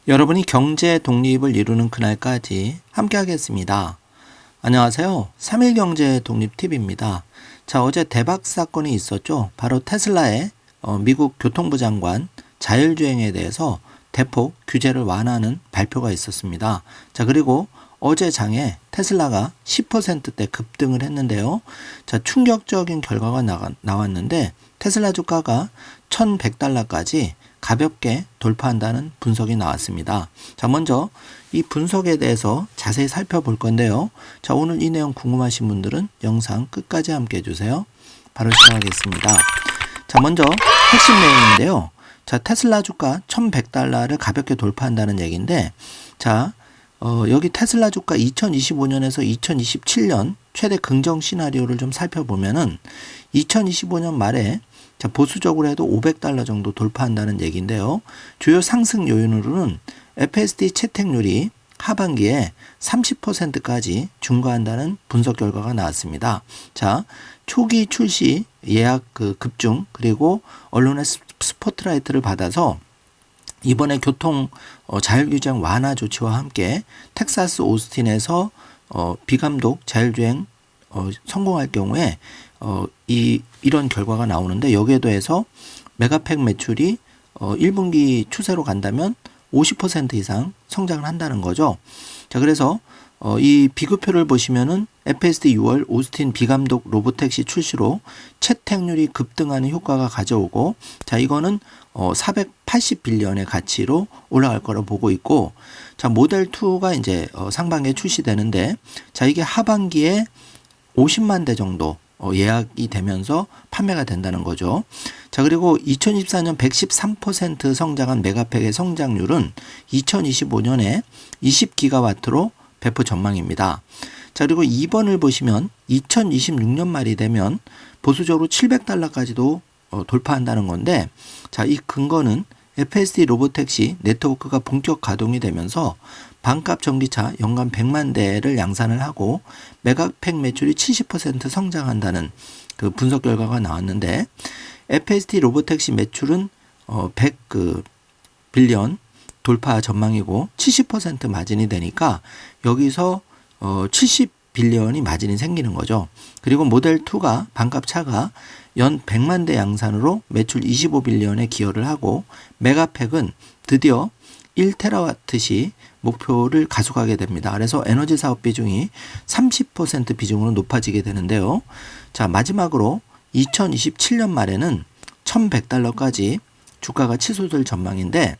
여러분이 경제 독립을 이루는 그날까지 함께 하겠습니다. 안녕하세요. 3일 경제 독립 팁입니다. 자, 어제 대박 사건이 있었죠. 바로 테슬라의 미국 교통부 장관 자율주행에 대해서 대폭 규제를 완화하는 발표가 있었습니다. 자, 그리고 어제 장에 테슬라가 10%대 급등을 했는데요. 자, 충격적인 결과가 나왔는데 테슬라 주가가 $1,100까지 가볍게 돌파한다는 분석이 나왔습니다. 자, 먼저 이 분석에 대해서 자세히 살펴볼 건데요. 자, 오늘 이 내용 궁금하신 분들은 영상 끝까지 함께 해주세요. 바로 시작하겠습니다. 자, 먼저 핵심 내용인데요. 자, 테슬라 주가 $1,100를 가볍게 돌파한다는 얘기인데, 자, 여기 테슬라 주가 2025년에서 2027년 최대 긍정 시나리오를 좀 살펴보면은 2025년 말에 자, 보수적으로 해도 $500 정도 돌파한다는 얘기인데요. 주요 상승 요인으로는 FSD 채택률이 하반기에 30%까지 증가한다는 분석 결과가 나왔습니다. 자, 초기 출시 예약 급증 그리고 언론의 스포트라이트를 받아서 이번에 교통 자율규제 완화 조치와 함께 텍사스 오스틴에서 비감독 자율주행 성공할 경우에 이런 결과가 나오는데, 여기에 더해서 메가팩 매출이 1분기 추세로 간다면 50% 이상 성장을 한다는 거죠. 자, 그래서 이 비교표를 보시면은 FSD 6월 오스틴 비감독 로보택시 출시로 채택률이 급등하는 효과가 가져오고, 자, 이거는 480빌리언의 가치로 올라갈 거로 보고 있고, 자, 모델 2가 이제 상반기에 출시되는데, 자, 이게 하반기에 50만 대 정도 예약이 되면서 판매가 된다는 거죠. 자, 그리고 2024년 113% 성장한 메가팩의 성장률은 2025년에 20기가와트로 배포 전망입니다. 자, 그리고 2번을 보시면 2026년 말이 되면 보수적으로 $700까지도 돌파한다는 건데, 자, 이 근거는 FSD 로보택시 네트워크가 본격 가동이 되면서 반값 전기차 연간 100만 대를 양산을 하고 메가팩 매출이 70% 성장한다는 그 분석 결과가 나왔는데, FSD 로보택시 매출은 100 빌리언 돌파 전망이고 70% 마진이 되니까 여기서 70빌리언이 마진이 생기는 거죠. 그리고 모델 2가 반값 차가 연 100만 대 양산으로 매출 25빌리언에 기여를 하고, 메가팩은 드디어 1테라와트시 목표를 가속하게 됩니다. 그래서 에너지 사업 비중이 30% 비중으로 높아지게 되는데요. 자, 마지막으로 2027년 말에는 $1,100까지 주가가 치솟을 전망인데,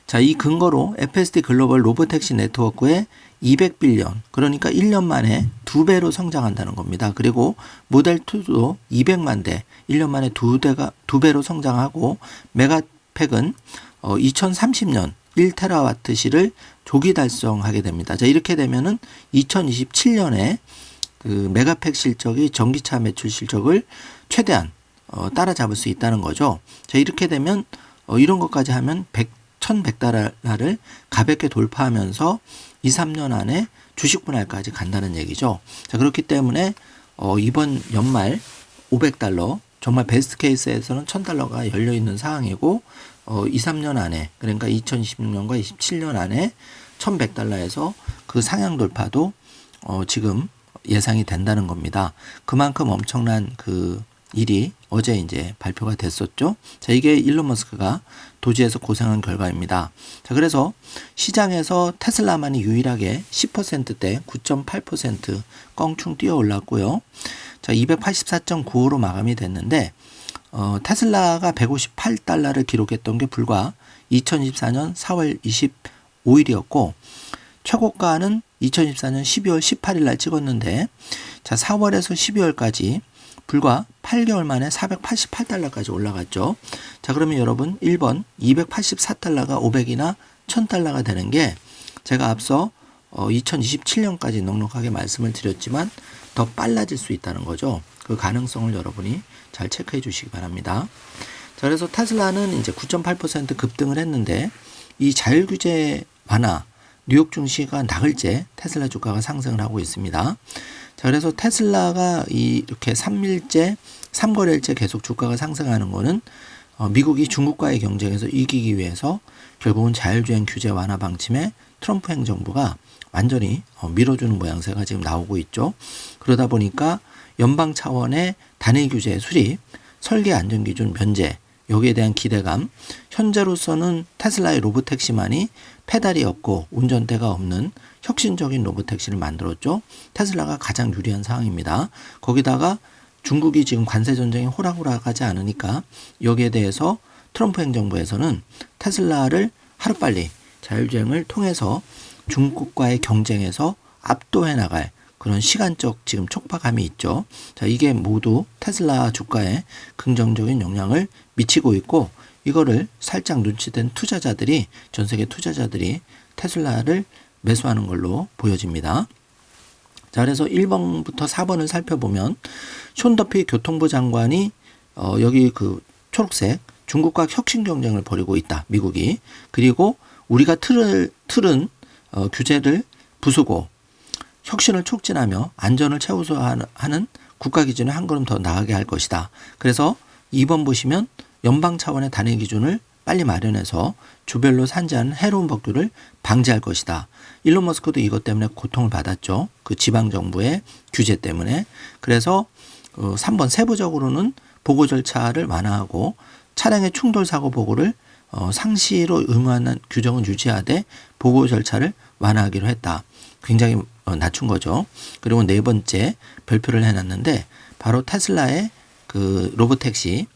자, 이 근거로 FSD 글로벌 로보택시 네트워크의 200빌리언, 그러니까 1년 만에 2배로 성장한다는 겁니다. 그리고 모델 2도 200만 대, 1년 만에 2배로 성장하고, 메가팩은 2030년 1테라와트시를 조기 달성하게 됩니다. 자, 이렇게 되면은 2027년에 그 메가팩 실적이 전기차 매출 실적을 최대한 따라잡을 수 있다는 거죠. 자, 이렇게 되면 이런 것까지 하면 $1,100를 가볍게 돌파하면서 2, 3년 안에 주식 분할까지 간다는 얘기죠. 자, 그렇기 때문에 이번 연말 $500, 정말 베스트 케이스에서는 $1,000가 열려 있는 상황이고, 2, 3년 안에, 그러니까 2026년과 27년 안에 $1,100에서 그 상향 돌파도 지금 예상이 된다는 겁니다. 그만큼 엄청난 그 일이 어제 이제 발표가 됐었죠. 자, 이게 일론 머스크가 도지에서 고생한 결과입니다. 자, 그래서 시장에서 테슬라만이 유일하게 10%대 9.8% 껑충 뛰어 올랐고요. 자, 284.95로 마감이 됐는데, 테슬라가 $158를 기록했던 게 불과 2024년 4월 25일이었고, 최고가는 2024년 12월 18일 날 찍었는데, 자, 4월에서 12월까지 불과 8개월 만에 $488까지 올라갔죠. 자, 그러면 여러분 1번 $284가 500이나 $1,000가 되는 게, 제가 앞서 2027년까지 넉넉하게 말씀을 드렸지만 더 빨라질 수 있다는 거죠. 그 가능성을 여러분이 잘 체크해 주시기 바랍니다. 자, 그래서 테슬라는 이제 9.8% 급등을 했는데, 이 자율규제 완화, 뉴욕 증시가 나흘째 테슬라 주가가 상승을 하고 있습니다. 자, 그래서 테슬라가 이렇게 3일째, 3거래일째 계속 주가가 상승하는 거는 미국이 중국과의 경쟁에서 이기기 위해서 결국은 자율주행 규제 완화 방침에 트럼프 행정부가 완전히 밀어주는 모양새가 지금 나오고 있죠. 그러다 보니까 연방 차원의 단일 규제 수립, 설계 안전기준 면제, 여기에 대한 기대감, 현재로서는 테슬라의 로보택시만이 페달이 없고 운전대가 없는 혁신적인 로보택시를 만들었죠. 테슬라가 가장 유리한 상황입니다. 거기다가 중국이 지금 관세 전쟁이 호락호락하지 않으니까 여기에 대해서 트럼프 행정부에서는 테슬라를 하루빨리 자율주행을 통해서 중국과의 경쟁에서 압도해 나갈 그런 시간적 지금 촉박함이 있죠. 자, 이게 모두 테슬라 주가에 긍정적인 영향을 미치고 있고, 이거를 살짝 눈치챈 투자자들이, 전 세계 투자자들이 테슬라를 매수하는 걸로 보여집니다. 자, 그래서 1번부터 4번을 살펴보면 숀 더피 교통부 장관이 여기 그 초록색 중국과 혁신 경쟁을 벌이고 있다, 미국이. 그리고 우리가 틀은 규제를 부수고 혁신을 촉진하며 안전을 최우선하는 국가 기준에 한 걸음 더 나아가게 할 것이다. 그래서 2번 보시면 연방 차원의 단일 기준을 빨리 마련해서 주별로 산재하는 해로운 법규를 방지할 것이다. 일론 머스크도 이것 때문에 고통을 받았죠. 그 지방 정부의 규제 때문에. 그래서 3번 세부적으로는 보고 절차를 완화하고 차량의 충돌 사고 보고를 상시로 의무화하는 규정은 유지하되 보고 절차를 완화하기로 했다. 굉장히 낮춘 거죠. 그리고 네 번째 별표를 해놨는데 바로 테슬라의 그 로보택시,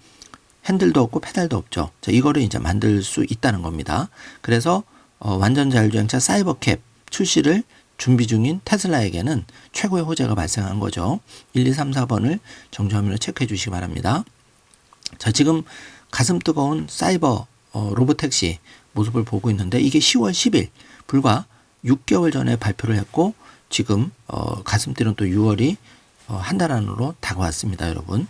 핸들도 없고 페달도 없죠. 자, 이거를 이제 만들 수 있다는 겁니다. 그래서 완전 자율주행차 사이버캡 출시를 준비 중인 테슬라에게는 최고의 호재가 발생한 거죠. 1, 2, 3, 4번을 정주화면으로 체크해 주시기 바랍니다. 자, 지금 가슴 뜨거운 사이버 로보택시 모습을 보고 있는데 이게 10월 10일 불과 6개월 전에 발표를 했고 지금 가슴 뛰는 또 6월이 한 달 안으로 다가왔습니다, 여러분.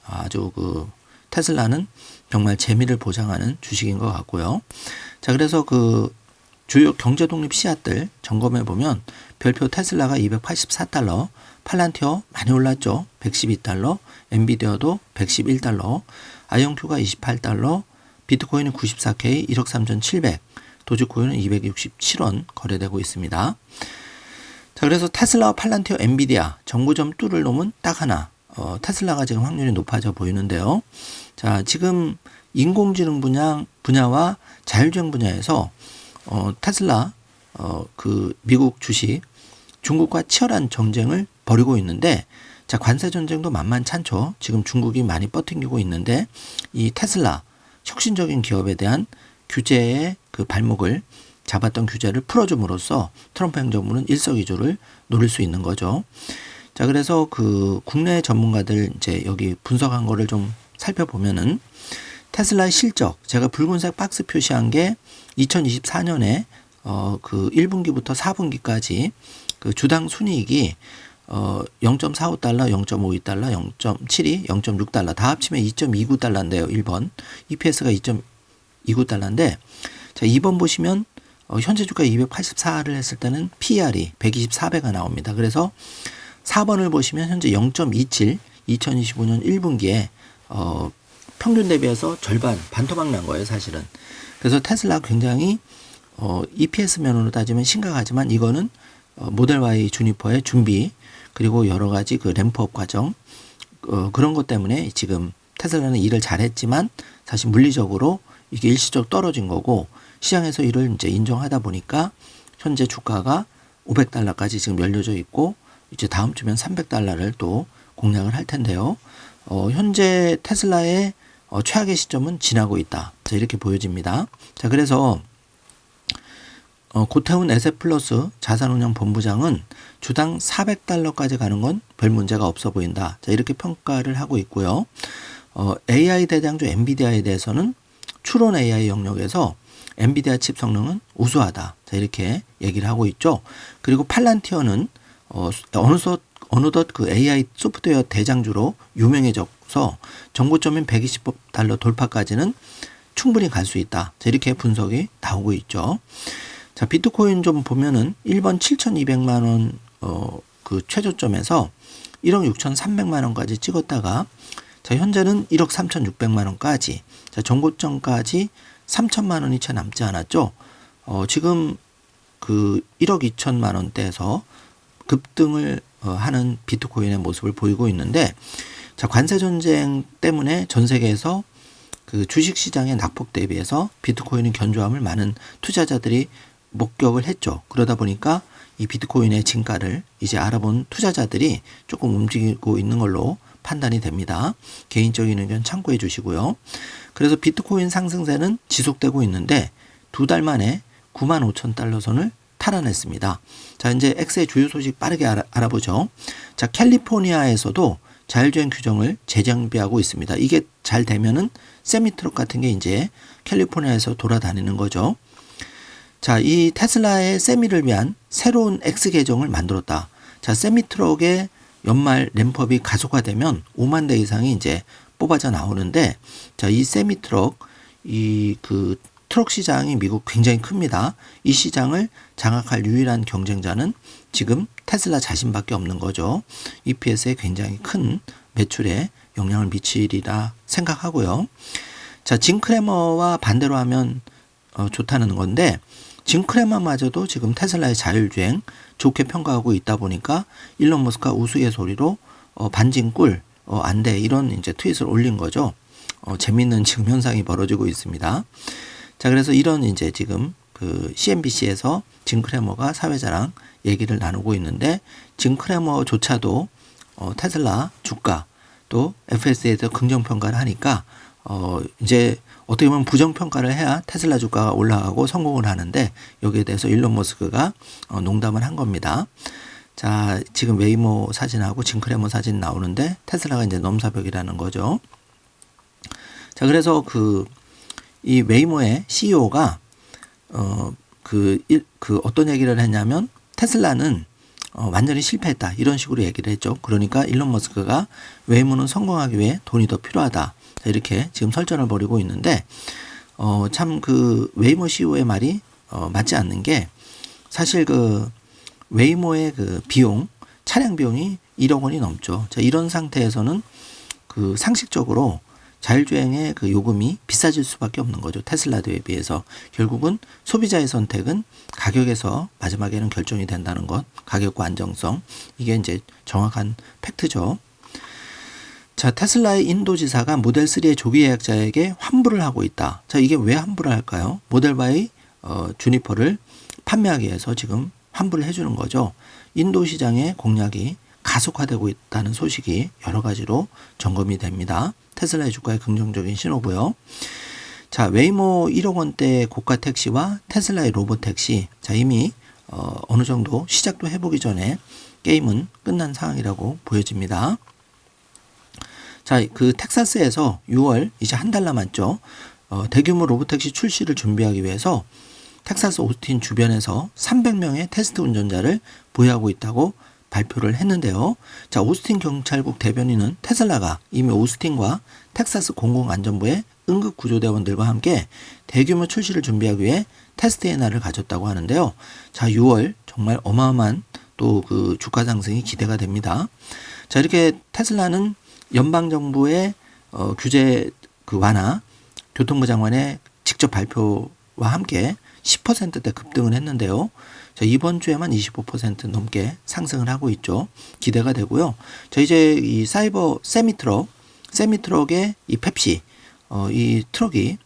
아주 그 테슬라는 정말 재미를 보장하는 주식인 것 같고요. 자, 그래서 그 주요 경제 독립 씨앗들 점검해 보면 별표 테슬라가 284달러, 팔란티어 많이 올랐죠. 112달러, 엔비디아도 111달러, 아이온큐가 28달러, 비트코인은 94K 1억 3,700, 도지코인은 267원 거래되고 있습니다. 자, 그래서 테슬라와 팔란티어, 엔비디아 정구점 뚫을 놈은 딱 하나. 테슬라가 지금 확률이 높아져 보이는데요. 자, 지금 인공지능 분야와 자율주행 분야에서 테슬라 그 미국 주식 중국과 치열한 전쟁을 벌이고 있는데, 자, 관세 전쟁도 만만찮죠. 지금 중국이 많이 버팅기고 있는데 이 테슬라 혁신적인 기업에 대한 규제의 그 발목을 잡았던 규제를 풀어줌으로써 트럼프 행정부는 일석이조를 노릴 수 있는 거죠. 자, 그래서 그 국내 전문가들 이제 여기 분석한 거를 좀 살펴보면은 테슬라의 실적, 제가 붉은색 박스 표시한 게 2024년에 그 1분기부터 4분기까지 그 주당 순이익이 0.45달러, 0.52달러, 0.72, 0.6달러 다 합치면 2.29달러인데요. 1번. EPS가 2.29달러인데, 자, 2번 보시면 현재 주가 284를 했을 때는 PR이 124배가 나옵니다. 그래서 4번을 보시면 현재 0.27, 2025년 1분기에 평균 대비해서 절반, 반토막 난 거예요, 사실은. 그래서 테슬라 굉장히 EPS 면으로 따지면 심각하지만 이거는 모델 Y 주니퍼의 준비, 그리고 여러 가지 그 램프업 과정, 그런 것 때문에 지금 테슬라는 일을 잘했지만 사실 물리적으로 이게 일시적으로 떨어진 거고, 시장에서 이를 이제 인정하다 보니까 현재 주가가 500달러까지 지금 열려져 있고, 이제 다음 주면 300달러를 또 공략을 할 텐데요. 현재 테슬라의 최악의 시점은 지나고 있다. 자, 이렇게 보여집니다. 자, 그래서 고태훈 에셋플러스 자산운용 본부장은 주당 400달러까지 가는 건 별 문제가 없어 보인다. 자, 이렇게 평가를 하고 있고요. AI 대장주 엔비디아에 대해서는 추론 AI 영역에서 엔비디아 칩 성능은 우수하다. 자, 이렇게 얘기를 하고 있죠. 그리고 팔란티어는 어느덧 그 AI 소프트웨어 대장주로 유명해져서 정고점인 120달러 돌파까지는 충분히 갈 수 있다. 자, 이렇게 분석이 나오고 있죠. 자, 비트코인 좀 보면은 1번 7,200만 원 그 최저점에서 1억 6,300만 원까지 찍었다가, 자, 현재는 1억 3,600만 원까지, 자, 정고점까지 3천만 원이 채 남지 않았죠. 지금 그 1억 2천만 원대에서 급등을 하는 비트코인의 모습을 보이고 있는데, 자, 관세 전쟁 때문에 전 세계에서 그 주식 시장의 낙폭 대비해서 비트코인의 견조함을 많은 투자자들이 목격을 했죠. 그러다 보니까 이 비트코인의 진가를 이제 알아본 투자자들이 조금 움직이고 있는 걸로 판단이 됩니다. 개인적인 의견 참고해 주시고요. 그래서 비트코인 상승세는 지속되고 있는데 2달 만에 95,000달러 선을 탈환했습니다. 자, 이제 X의 주요 소식 빠르게 알아보죠. 자, 캘리포니아에서도 자율주행 규정을 재정비하고 있습니다. 이게 잘 되면은 세미트럭 같은 게 이제 캘리포니아에서 돌아다니는 거죠. 자, 이 테슬라의 세미를 위한 새로운 X 계정을 만들었다. 자, 세미트럭의 연말 램프업이 가속화되면 5만 대 이상이 이제 뽑아져 나오는데, 자, 이 세미트럭, 그 트럭 시장이 미국 굉장히 큽니다. 이 시장을 장악할 유일한 경쟁자는 지금 테슬라 자신밖에 없는 거죠. EPS에 굉장히 큰 매출에 영향을 미치리라 생각하고요. 자, 짐 크래머와 반대로 하면 좋다는 건데, 짐 크래머마저도 지금 테슬라의 자율주행 좋게 평가하고 있다 보니까 일론 머스크가 우스갯소리로 반진꿀 안 돼, 이런 이제 트윗을 올린 거죠. 재밌는 지금 현상이 벌어지고 있습니다. 자, 그래서 이런 이제 지금 그 CNBC에서 짐 크래머가 사회자랑 얘기를 나누고 있는데, 짐 크래머조차도 테슬라 주가 또 FS에서 긍정평가를 하니까 이제 어떻게 보면 부정평가를 해야 테슬라 주가가 올라가고 성공을 하는데, 여기에 대해서 일론 머스크가 농담을 한 겁니다. 자, 지금 웨이모 사진하고 짐 크래머 사진 나오는데 테슬라가 이제 넘사벽이라는 거죠. 자, 그래서 이 웨이모의 CEO가 어떤 얘기를 했냐면, 테슬라는 완전히 실패했다, 이런 식으로 얘기를 했죠. 그러니까 일론 머스크가 웨이모는 성공하기 위해 돈이 더 필요하다, 자, 이렇게 지금 설전을 벌이고 있는데, 참 그 웨이모 CEO의 말이 맞지 않는 게, 사실 그 웨이모의 그 비용, 차량 비용이 1억 원이 넘죠. 자, 이런 상태에서는 그 상식적으로 자율주행의 그 요금이 비싸질 수밖에 없는 거죠. 테슬라에 비해서. 결국은 소비자의 선택은 가격에서 마지막에는 결정이 된다는 것, 가격과 안정성, 이게 이제 정확한 팩트죠. 자, 테슬라의 인도지사가 모델 3의 조기 예약자에게 환불을 하고 있다. 자, 이게 왜 환불을 할까요? 모델 Y 주니퍼를 판매하기 위해서 지금 환불을 해주는 거죠. 인도 시장의 공략이 가속화되고 있다는 소식이 여러 가지로 점검이 됩니다. 테슬라의 주가에 긍정적인 신호고요. 자, 웨이모 1억 원대 고가 택시와 테슬라의 로봇 택시, 자, 이미 어느 정도 시작도 해보기 전에 게임은 끝난 상황이라고 보여집니다. 자, 그 텍사스에서 6월 이제 한 달 남았죠. 대규모 로봇택시 출시를 준비하기 위해서 텍사스 오스틴 주변에서 300명의 테스트 운전자를 보유하고 있다고 발표를 했는데요. 자, 오스틴 경찰국 대변인은 테슬라가 이미 오스틴과 텍사스 공공안전부의 응급구조대원들과 함께 대규모 출시를 준비하기 위해 테스트의 날을 가졌다고 하는데요. 자, 6월 정말 어마어마한 또 그 주가 상승이 기대가 됩니다. 자, 이렇게 테슬라는 연방정부의 규제 그 완화, 교통부 장관의 직접 발표와 함께 10%대 급등을 했는데요. 자, 이번 주에만 25% 넘게 상승을 하고 있죠. 기대가 되고요. 자, 이제 이 사이버 세미트럭의 이 펩시, 이 트럭이,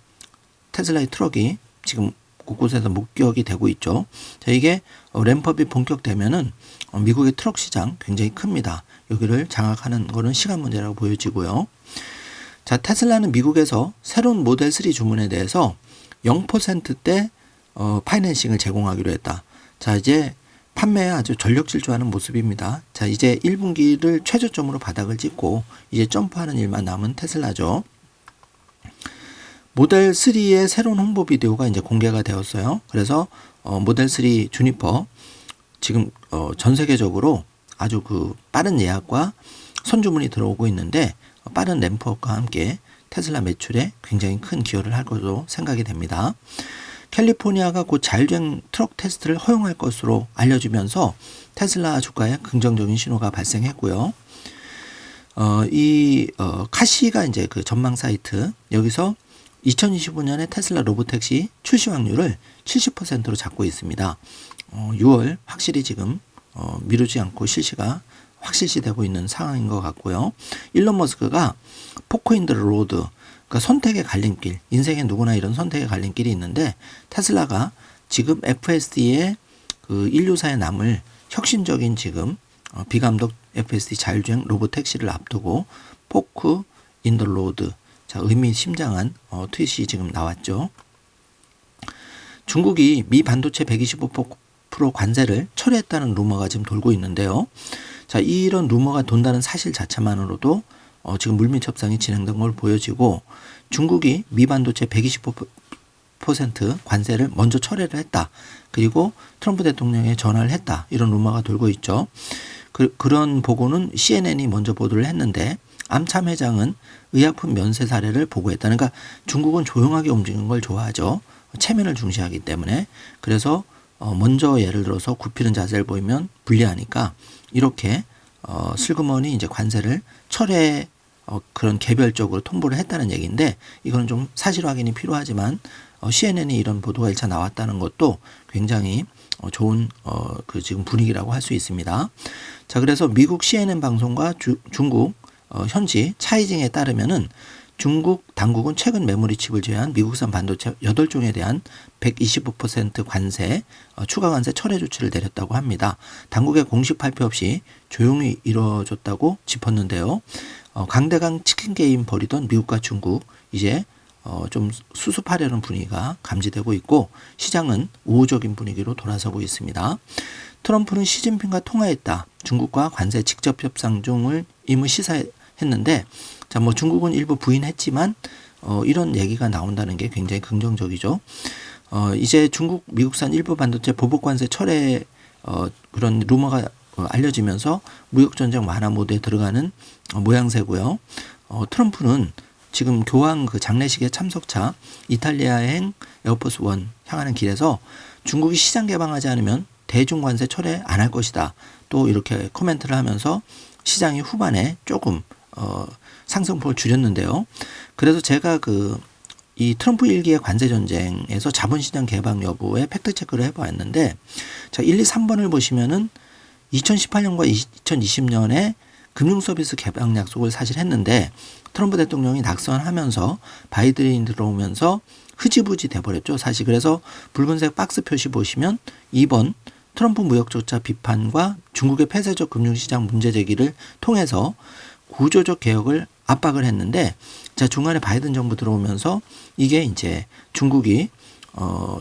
테슬라의 트럭이 지금 곳곳에서 목격이 되고 있죠. 자, 이게 램프업이 본격되면은 미국의 트럭 시장 굉장히 큽니다. 여기를 장악하는 거는 시간 문제라고 보여지고요. 자, 테슬라는 미국에서 새로운 모델 3 주문에 대해서 0%대 파이낸싱을 제공하기로 했다. 자, 이제 판매에 아주 전력 질주하는 모습입니다. 자, 이제 1분기를 최저점으로 바닥을 찍고 이제 점프하는 일만 남은 테슬라죠. 모델 3의 새로운 홍보 비디오가 이제 공개가 되었어요. 그래서 모델 3 주니퍼 지금 전 세계적으로 아주 그 빠른 예약과 선주문이 들어오고 있는데, 빠른 램프업과 함께 테슬라 매출에 굉장히 큰 기여를 할 것으로 생각이 됩니다. 캘리포니아가 곧 자율주행 트럭 테스트를 허용할 것으로 알려지면서 테슬라 주가에 긍정적인 신호가 발생했고요. 카시가 이제 그 전망 사이트, 여기서 2025년에 테슬라 로보택시 출시 확률을 70%로 잡고 있습니다. 6월 확실히 지금 미루지 않고 실시가 확실시되고 있는 상황인 것 같고요. 일론 머스크가 포크 인 더 로드, 그러니까 선택의 갈림길, 인생에 누구나 이런 선택의 갈림길이 있는데 테슬라가 지금 FSD의 그 인류사에 남을 혁신적인 지금 비감독 FSD 자율주행 로봇택시를 앞두고 포크 인 더 로드, 자, 의미심장한 트윗이 지금 나왔죠. 중국이 미 반도체 125% 관세를 철회했다는 루머가 지금 돌고 있는데요. 자, 이런 루머가 돈다는 사실 자체만으로도 지금 물밑 협상이 진행된 걸 보여지고 중국이 미 반도체 125% 관세를 먼저 철회를 했다. 그리고 트럼프 대통령에 전화를 했다. 이런 루머가 돌고 있죠. 그런 보고는 CNN이 먼저 보도를 했는데 암참 회장은 의약품 면세 사례를 보고했다. 그러니까 중국은 조용하게 움직이는 걸 좋아하죠. 체면을 중시하기 때문에. 그래서 먼저 예를 들어서 굽히는 자세를 보이면 불리하니까 이렇게 슬그머니 이제 관세를 철회 그런 개별적으로 통보를 했다는 얘기인데 이거는 좀 사실 확인이 필요하지만 CNN이 이런 보도가 1차 나왔다는 것도 굉장히 좋은 그 지금 분위기라고 할 수 있습니다. 자, 그래서 미국 CNN 방송과 중국 현지 차이징에 따르면은 중국 당국은 최근 메모리 칩을 제외한 미국산 반도체 8종에 대한 125% 관세, 추가 관세 철회 조치를 내렸다고 합니다. 당국의 공식 발표 없이 조용히 이루어졌다고 짚었는데요. 강대강 치킨 게임 벌이던 미국과 중국 이제 좀 수습하려는 분위기가 감지되고 있고 시장은 우호적인 분위기로 돌아서고 있습니다. 트럼프는 시진핑과 통화했다. 중국과 관세 직접 협상 중을 임의 시사했는데 자, 뭐 중국은 일부 부인했지만 이런 얘기가 나온다는 게 굉장히 긍정적이죠. 이제 중국, 미국산 일부 반도체 보복 관세 철회 그런 루머가 알려지면서 무역 전쟁 완화 모드에 들어가는 모양새고요. 트럼프는 지금 교황 그 장례식에 참석차 이탈리아행 에어포스 원 향하는 길에서 중국이 시장 개방하지 않으면 대중 관세 철회 안 할 것이다. 또 이렇게 코멘트를 하면서 시장이 후반에 조금 상승폭을 줄였는데요. 그래서 제가 이 트럼프 1기의 관세 전쟁에서 자본시장 개방 여부에 팩트 체크를 해보았는데, 자, 1, 2, 3번을 보시면은 2018년과 2020년에 금융서비스 개방 약속을 사실 했는데, 트럼프 대통령이 낙선하면서 바이든이 들어오면서 흐지부지 돼버렸죠. 사실 그래서 붉은색 박스 표시 보시면 2번 트럼프 무역적자 비판과 중국의 폐쇄적 금융시장 문제 제기를 통해서 구조적 개혁을 압박을 했는데, 자, 중간에 바이든 정부 들어오면서 이게 이제 중국이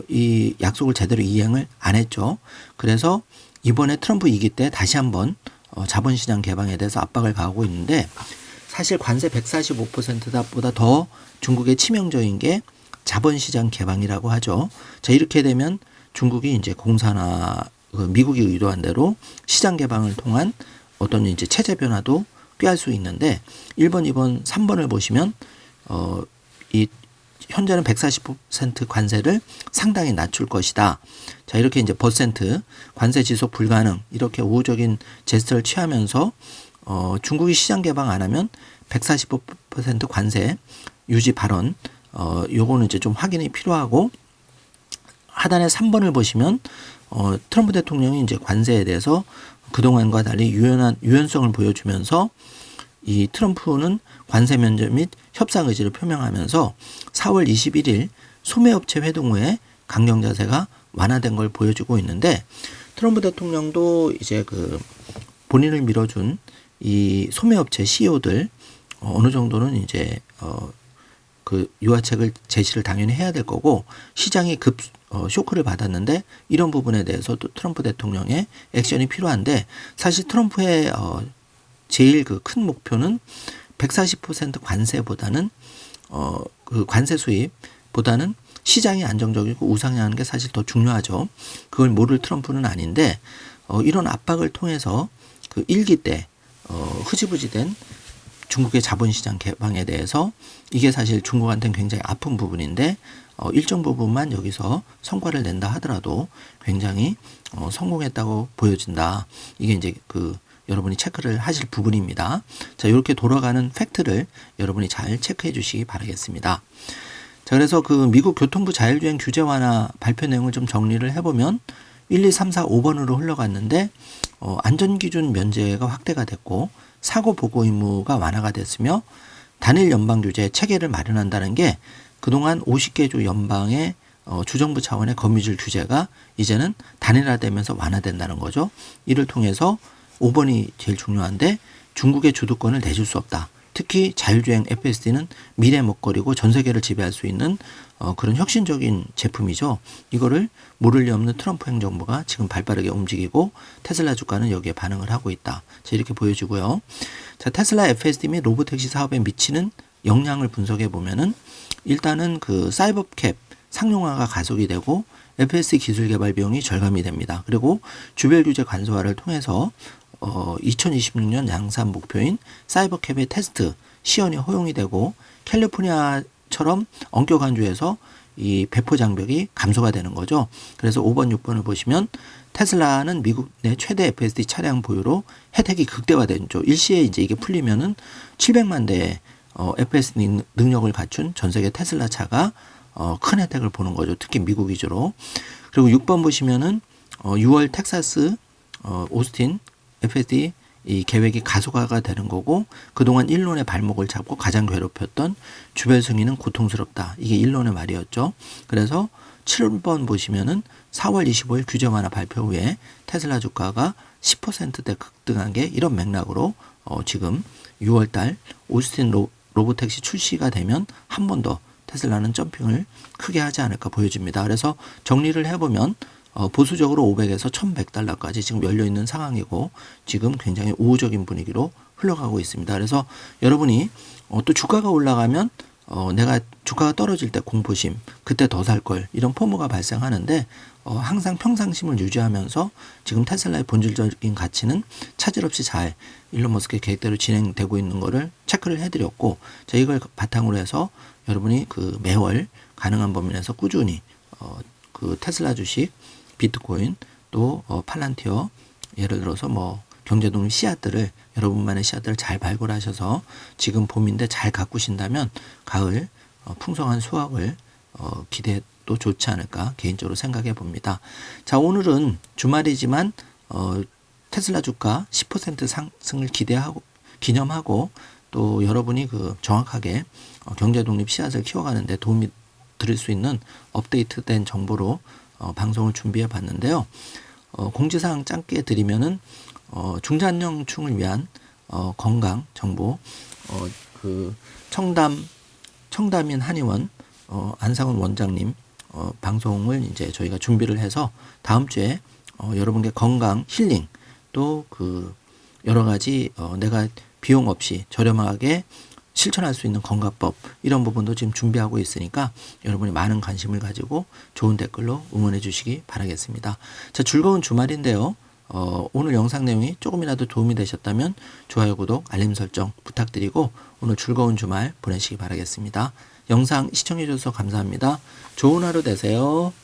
이 약속을 제대로 이행을 안 했죠. 그래서 이번에 트럼프 2기 때 다시 한번 자본시장 개방에 대해서 압박을 가하고 있는데, 사실 관세 145%보다 더 중국에 치명적인 게 자본시장 개방이라고 하죠. 자, 이렇게 되면 중국이 이제 공산화, 미국이 의도한 대로 시장 개방을 통한 어떤 이제 체제 변화도 꾀할 수 있는데 1번, 2번, 3번을 보시면 이 현재는 140% 관세를 상당히 낮출 것이다. 자, 이렇게 이제 퍼센트 관세 지속 불가능 이렇게 우호적인 제스처를 취하면서 중국이 시장 개방 안 하면 145% 관세 유지 발언 요거는 이제 좀 확인이 필요하고 하단에 3번을 보시면 트럼프 대통령이 이제 관세에 대해서 그동안과 달리 유연성을 보여주면서 이 트럼프는 관세 면제 및 협상 의지를 표명하면서 4월 21일 소매업체 회동 후에 강경 자세가 완화된 걸 보여주고 있는데 트럼프 대통령도 이제 본인을 밀어준 이 소매업체 CEO들 어느 정도는 이제 유화책을 제시를 당연히 해야 될 거고 시장이 쇼크를 받았는데 이런 부분에 대해서도 트럼프 대통령의 액션이 필요한데 사실 트럼프의 제일 큰 목표는 140% 관세보다는 그 관세 수입보다는 시장이 안정적이고 우상향하는 게 사실 더 중요하죠. 그걸 모를 트럼프는 아닌데 이런 압박을 통해서 그 1기 때 흐지부지 된 중국의 자본시장 개방에 대해서 이게 사실 중국한테는 굉장히 아픈 부분인데 일정 부분만 여기서 성과를 낸다 하더라도 굉장히 성공했다고 보여진다. 이게 이제 여러분이 체크를 하실 부분입니다. 자, 이렇게 돌아가는 팩트를 여러분이 잘 체크해 주시기 바라겠습니다. 자, 그래서 그 미국 교통부 자율주행 규제 완화 발표 내용을 좀 정리를 해보면 1, 2, 3, 4, 5번으로 흘러갔는데 안전기준 면제가 확대가 됐고 사고 보고 의무가 완화가 됐으며 단일 연방 규제 체계를 마련한다는 게 그동안 50개 주 연방의 주정부 차원의 거미줄 규제가 이제는 단일화되면서 완화된다는 거죠. 이를 통해서 5번이 제일 중요한데 중국의 주도권을 내줄 수 없다. 특히 자율주행 FSD는 미래 먹거리고 전 세계를 지배할 수 있는 그런 혁신적인 제품이죠. 이거를 모를 리 없는 트럼프 행정부가 지금 발빠르게 움직이고 테슬라 주가는 여기에 반응을 하고 있다. 자, 이렇게 보여지고요. 자, 테슬라 FSD 및 로보택시 사업에 미치는 영향을 분석해 보면은 일단은 그 사이버캡 상용화가 가속이 되고 FSD 기술 개발 비용이 절감이 됩니다. 그리고 주별 규제 간소화를 통해서 2026년 양산 목표인 사이버캡의 테스트 시연이 허용이 되고 캘리포니아처럼 엄격한 주에서 이 배포 장벽이 감소가 되는 거죠. 그래서 5번, 6번을 보시면 테슬라는 미국 내 최대 FSD 차량 보유로 혜택이 극대화되죠. 일시에 이제 이게 풀리면은 700만 대의 FSD 능력을 갖춘 전 세계 테슬라 차가 큰 혜택을 보는 거죠. 특히 미국 위주로. 그리고 6번 보시면은 6월 텍사스 오스틴 FSD 이 계획이 가속화가 되는 거고 그동안 일론의 발목을 잡고 가장 괴롭혔던 주별 승인은 고통스럽다. 이게 일론의 말이었죠. 그래서 7번 보시면은 4월 25일 규제 완화 발표 후에 테슬라 주가가 10%대 급등한 게 이런 맥락으로 지금 6월 달 오스틴 로보택시 출시가 되면 한 번 더 테슬라는 점핑을 크게 하지 않을까 보여집니다. 그래서 정리를 해보면 보수적으로 500에서 1100달러까지 지금 열려있는 상황이고 지금 굉장히 우호적인 분위기로 흘러가고 있습니다. 그래서 여러분이 또 주가가 올라가면 내가 주가가 떨어질 때 공포심 그때 더 살 걸 이런 포모가 발생하는데 항상 평상심을 유지하면서 지금 테슬라의 본질적인 가치는 차질 없이 잘 일론 머스크의 계획대로 진행되고 있는 거를 체크를 해드렸고 자 이걸 바탕으로 해서 여러분이 그 매월 가능한 범위 내에서 꾸준히 그 테슬라 주식 비트코인 또 팔란티어 예를 들어서 뭐 경제독립 씨앗들을 여러분만의 씨앗들을 잘 발굴하셔서 지금 봄인데 잘 가꾸신다면 가을 풍성한 수확을 기대도 좋지 않을까 개인적으로 생각해 봅니다. 자 오늘은 주말이지만 테슬라 주가 10% 상승을 기념하고 또 여러분이 그 정확하게 경제독립 씨앗을 키워가는데 도움이 드릴 수 있는 업데이트된 정보로 방송을 준비해 봤는데요. 공지사항 짧게 드리면은 중장년층을 위한 건강 정보 그 청담인 한의원 안상훈 원장님 방송을 이제 저희가 준비를 해서 다음 주에 여러분께 건강 힐링 또 그 여러 가지 내가 비용 없이 저렴하게 실천할 수 있는 건강법 이런 부분도 지금 준비하고 있으니까 여러분이 많은 관심을 가지고 좋은 댓글로 응원해 주시기 바라겠습니다. 자 즐거운 주말인데요. 오늘 영상 내용이 조금이라도 도움이 되셨다면 좋아요, 구독, 알림 설정 부탁드리고 오늘 즐거운 주말 보내시기 바라겠습니다. 영상 시청해 주셔서 감사합니다. 좋은 하루 되세요.